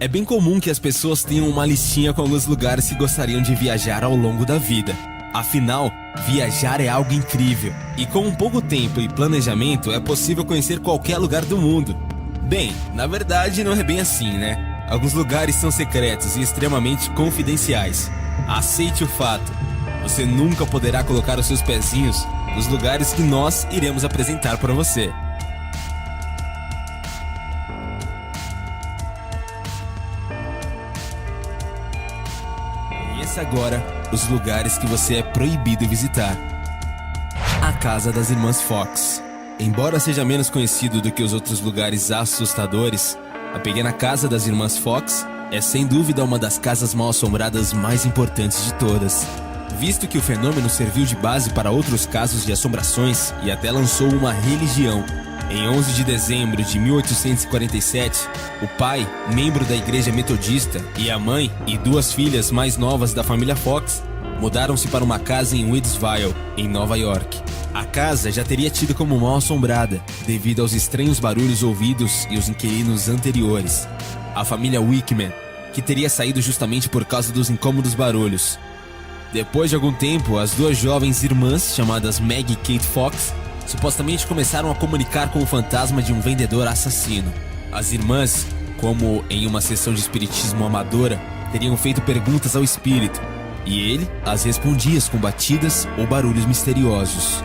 É bem comum que as pessoas tenham uma listinha com alguns lugares que gostariam de viajar ao longo da vida. Afinal, viajar é algo incrível. E com um pouco tempo e planejamento, é possível conhecer qualquer lugar do mundo. Bem, na verdade não é bem assim, né? Alguns lugares são secretos e extremamente confidenciais. Aceite o fato. Você nunca poderá colocar os seus pezinhos nos lugares que nós iremos apresentar para você. Conheça agora os lugares que você é proibido visitar. A Casa das Irmãs Fox. Embora seja menos conhecido do que os outros lugares assustadores, a pequena Casa das Irmãs Fox é sem dúvida uma das casas mal-assombradas mais importantes de todas. Visto que o fenômeno serviu de base para outros casos de assombrações e até lançou uma religião. Em 11 de dezembro de 1847, o pai, membro da igreja metodista, e a mãe e duas filhas mais novas da família Fox mudaram-se para uma casa em Woodsville, em Nova York. A casa já teria tido como mal-assombrada, devido aos estranhos barulhos ouvidos e os inquilinos anteriores. A família Wickman, que teria saído justamente por causa dos incômodos barulhos. Depois de algum tempo, as duas jovens irmãs, chamadas Meg e Kate Fox, supostamente começaram a comunicar com o fantasma de um vendedor assassino. As irmãs, como em uma sessão de espiritismo amadora, teriam feito perguntas ao espírito, e ele as respondia com batidas ou barulhos misteriosos.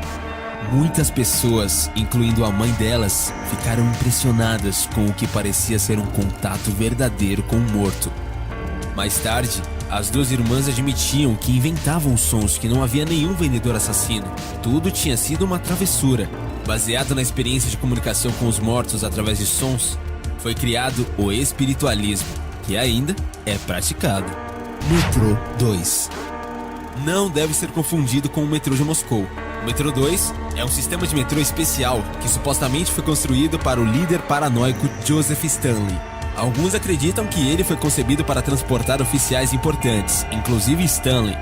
Muitas pessoas, incluindo a mãe delas, ficaram impressionadas com o que parecia ser um contato verdadeiro com o morto. Mais tarde, as duas irmãs admitiam que inventavam sons, que não havia nenhum vendedor assassino. Tudo tinha sido uma travessura. Baseado na experiência de comunicação com os mortos através de sons, foi criado o espiritualismo, que ainda é praticado. Metrô 2. Não deve ser confundido com o metrô de Moscou. O metrô 2 é um sistema de metrô especial que supostamente foi construído para o líder paranoico Joseph Stalin. Alguns acreditam que ele foi concebido para transportar oficiais importantes, inclusive Stalin,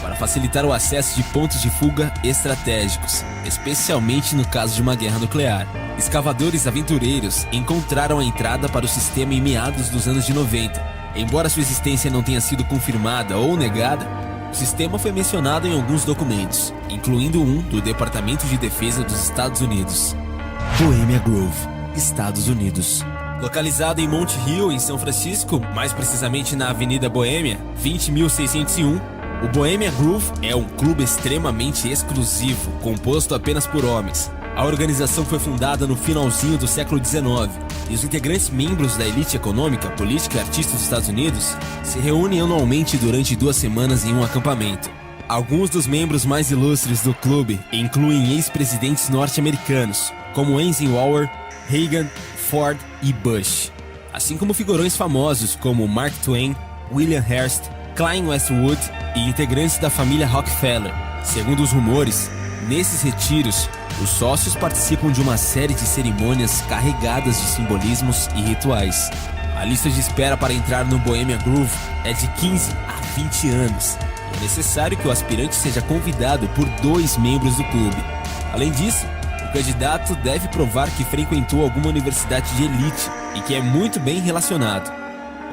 para facilitar o acesso de pontos de fuga estratégicos, especialmente no caso de uma guerra nuclear. Escavadores aventureiros encontraram a entrada para o sistema em meados dos anos de 90. Embora sua existência não tenha sido confirmada ou negada, o sistema foi mencionado em alguns documentos, incluindo um do Departamento de Defesa dos Estados Unidos. Bohemia Grove, Estados Unidos. Localizado em Monte Hill, em São Francisco, mais precisamente na Avenida Boêmia, 20.601, o Bohemia Grove é um clube extremamente exclusivo, composto apenas por homens. A organização foi fundada no finalzinho do século XIX, e os integrantes membros da elite econômica, política e artística dos Estados Unidos se reúnem anualmente durante 2 semanas em um acampamento. Alguns dos membros mais ilustres do clube incluem ex-presidentes norte-americanos, como Eisenhower, Reagan, Ford e Bush, assim como figurões famosos como Mark Twain, William Hearst, Klein Westwood e integrantes da família Rockefeller. Segundo os rumores, nesses retiros, os sócios participam de uma série de cerimônias carregadas de simbolismos e rituais. A lista de espera para entrar no Bohemia Grove é de 15 a 20 anos. E é necessário que o aspirante seja convidado por 2 membros do clube. Além disso, o candidato deve provar que frequentou alguma universidade de elite e que é muito bem relacionado.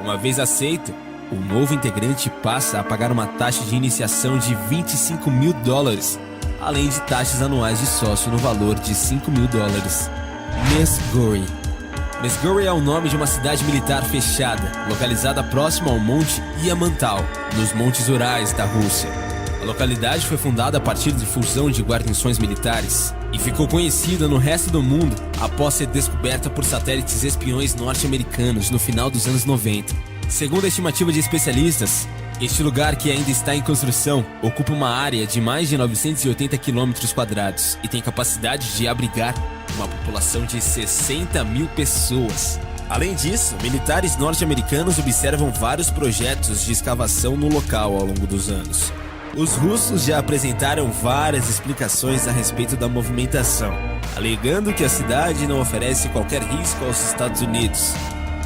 Uma vez aceito, o novo integrante passa a pagar uma taxa de iniciação de $25.000, além de taxas anuais de sócio no valor de $5.000. Mesgorye. Mesgorye é o nome de uma cidade militar fechada, localizada próximo ao Monte Yamantal, nos Montes Urais da Rússia. A localidade foi fundada a partir de fusão de guarnições militares e ficou conhecida no resto do mundo após ser descoberta por satélites espiões norte-americanos no final dos anos 90. Segundo a estimativa de especialistas, este lugar, que ainda está em construção, ocupa uma área de mais de 980 km² e tem capacidade de abrigar uma população de 60 mil pessoas. Além disso, militares norte-americanos observam vários projetos de escavação no local ao longo dos anos. Os russos já apresentaram várias explicações a respeito da movimentação, alegando que a cidade não oferece qualquer risco aos Estados Unidos.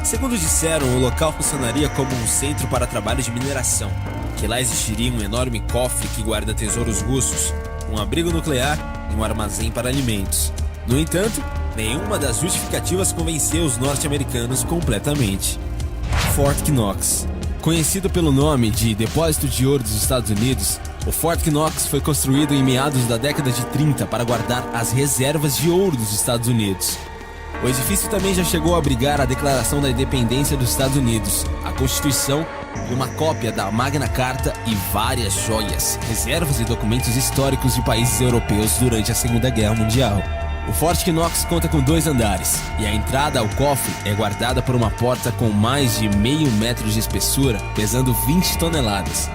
Segundo disseram, o local funcionaria como um centro para trabalho de mineração, que lá existiria um enorme cofre que guarda tesouros russos, um abrigo nuclear e um armazém para alimentos. No entanto, nenhuma das justificativas convenceu os norte-americanos completamente. Fort Knox. Conhecido pelo nome de Depósito de Ouro dos Estados Unidos, o Fort Knox foi construído em meados da década de 30 para guardar as reservas de ouro dos Estados Unidos. O edifício também já chegou a abrigar a Declaração da Independência dos Estados Unidos, a Constituição e uma cópia da Magna Carta e várias joias, reservas e documentos históricos de países europeus durante a Segunda Guerra Mundial. O Fort Knox conta com 2 andares, e a entrada ao cofre é guardada por uma porta com mais de meio metro de espessura, pesando 20 toneladas.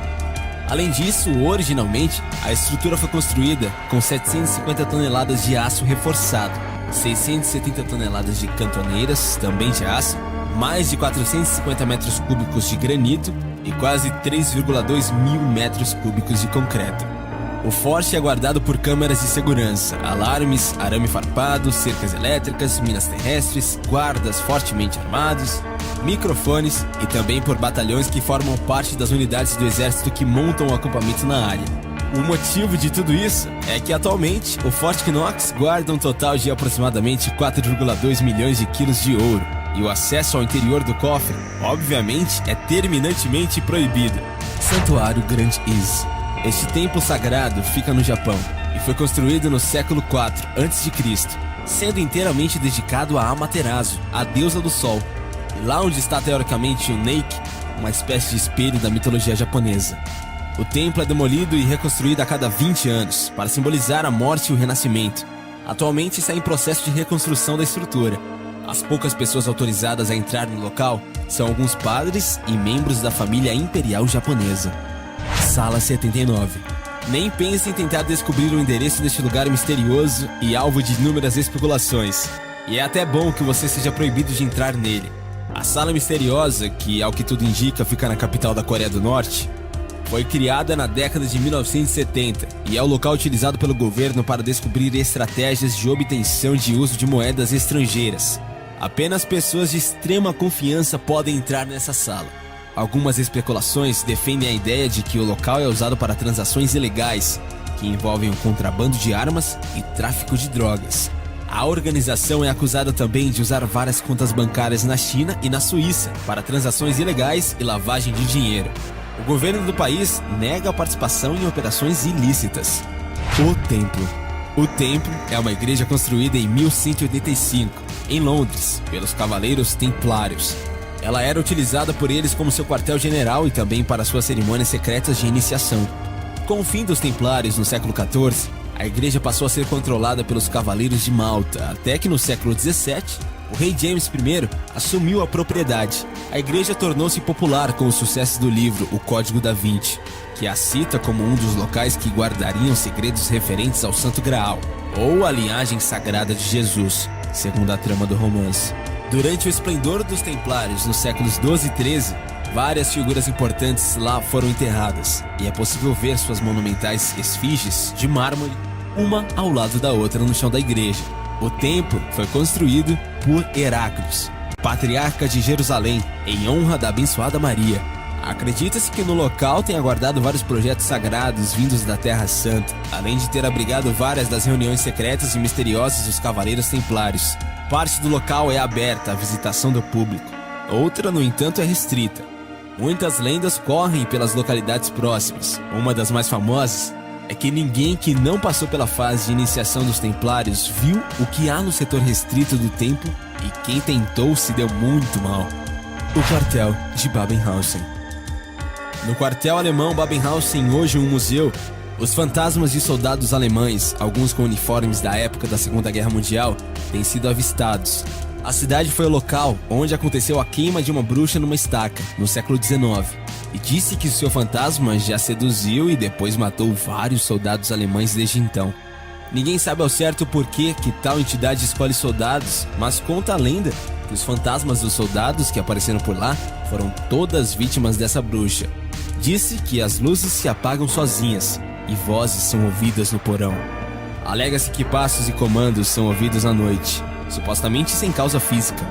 Além disso, originalmente, a estrutura foi construída com 750 toneladas de aço reforçado, 670 toneladas de cantoneiras, também de aço, mais de 450 metros cúbicos de granito e quase 3,2 mil metros cúbicos de concreto. O forte é guardado por câmeras de segurança, alarmes, arame farpado, cercas elétricas, minas terrestres, guardas fortemente armados, microfones e também por batalhões que formam parte das unidades do exército que montam o acampamento na área. O motivo de tudo isso é que atualmente o Fort Knox guarda um total de aproximadamente 4,2 milhões de quilos de ouro e o acesso ao interior do cofre, obviamente, é terminantemente proibido. Santuário Grand Is. Este templo sagrado fica no Japão e foi construído no século IV a.C., sendo inteiramente dedicado a Amaterasu, a deusa do sol, e lá onde está teoricamente o Neiki, uma espécie de espelho da mitologia japonesa. O templo é demolido e reconstruído a cada 20 anos, para simbolizar a morte e o renascimento. Atualmente está em processo de reconstrução da estrutura. As poucas pessoas autorizadas a entrar no local são alguns padres e membros da família imperial japonesa. Sala 79. Nem pense em tentar descobrir o endereço deste lugar misterioso e alvo de inúmeras especulações. E é até bom que você seja proibido de entrar nele. A Sala Misteriosa, que ao que tudo indica fica na capital da Coreia do Norte, foi criada na década de 1970 e é o local utilizado pelo governo para descobrir estratégias de obtenção de uso de moedas estrangeiras. Apenas pessoas de extrema confiança podem entrar nessa sala. Algumas especulações defendem a ideia de que o local é usado para transações ilegais, que envolvem o contrabando de armas e tráfico de drogas. A organização é acusada também de usar várias contas bancárias na China e na Suíça para transações ilegais e lavagem de dinheiro. O governo do país nega a participação em operações ilícitas. O Templo. O Templo é uma igreja construída em 1185, em Londres, pelos Cavaleiros Templários. Ela era utilizada por eles como seu quartel-general e também para suas cerimônias secretas de iniciação. Com o fim dos Templários no século XIV, a igreja passou a ser controlada pelos Cavaleiros de Malta, até que no século XVII, o rei James I assumiu a propriedade. A igreja tornou-se popular com o sucesso do livro O Código da Vinci, que a cita como um dos locais que guardariam segredos referentes ao Santo Graal, ou a linhagem sagrada de Jesus, segundo a trama do romance. Durante o esplendor dos Templários nos séculos XII e XIII, várias figuras importantes lá foram enterradas, e é possível ver suas monumentais esfinges de mármore, uma ao lado da outra no chão da igreja. O templo foi construído por Heráclius, patriarca de Jerusalém, em honra da abençoada Maria. Acredita-se que no local tenha guardado vários projetos sagrados vindos da Terra Santa, além de ter abrigado várias das reuniões secretas e misteriosas dos Cavaleiros Templários. Parte do local é aberta à visitação do público, outra, no entanto, é restrita. Muitas lendas correm pelas localidades próximas. Uma das mais famosas é que ninguém que não passou pela fase de iniciação dos Templários viu o que há no setor restrito do templo, e quem tentou se deu muito mal. O quartel de Babenhausen. No quartel alemão Babenhausen, hoje um museu, os fantasmas de soldados alemães, alguns com uniformes da época da Segunda Guerra Mundial, têm sido avistados. A cidade foi o local onde aconteceu a queima de uma bruxa numa estaca, no século XIX, e disse que seu fantasma já seduziu e depois matou vários soldados alemães desde então. Ninguém sabe ao certo por que tal entidade escolhe soldados, mas conta a lenda que os fantasmas dos soldados que apareceram por lá foram todas vítimas dessa bruxa. Disse que as luzes se apagam sozinhas e vozes são ouvidas no porão. Alega-se que passos e comandos são ouvidos à noite, supostamente sem causa física.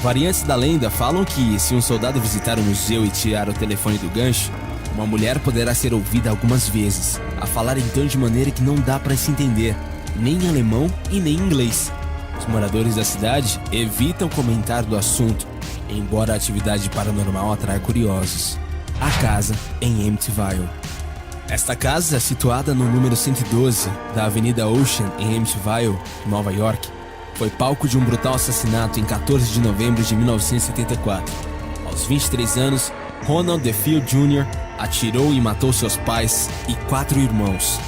Variantes da lenda falam que, se um soldado visitar o museu e tirar o telefone do gancho, uma mulher poderá ser ouvida algumas vezes, a falar então de maneira que não dá para se entender, nem em alemão e nem em inglês. Os moradores da cidade evitam comentar do assunto, embora a atividade paranormal atraia curiosos. A casa em Amityville. Esta casa, situada no número 112 da Avenida Ocean em Amityville, Nova York, foi palco de um brutal assassinato em 14 de novembro de 1974. Aos 23 anos, Ronald DeFeo Jr. atirou e matou seus pais e 4 irmãos.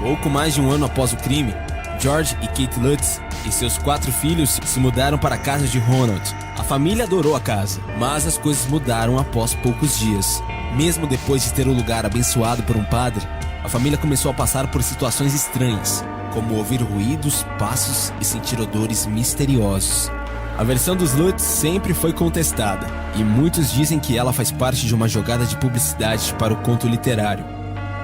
Pouco mais de um ano após o crime, George e Kate Lutz e seus 4 filhos se mudaram para a casa de Ronald. A família adorou a casa, mas as coisas mudaram após poucos dias. Mesmo depois de ter o lugar abençoado por um padre, a família começou a passar por situações estranhas, como ouvir ruídos, passos e sentir odores misteriosos. A versão dos Lutz sempre foi contestada, e muitos dizem que ela faz parte de uma jogada de publicidade para o conto literário.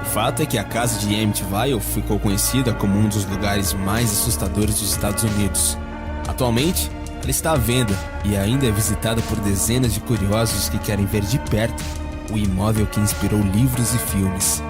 O fato é que a casa de Amityville ficou conhecida como um dos lugares mais assustadores dos Estados Unidos. Atualmente, ela está à venda e ainda é visitada por dezenas de curiosos que querem ver de perto o imóvel que inspirou livros e filmes.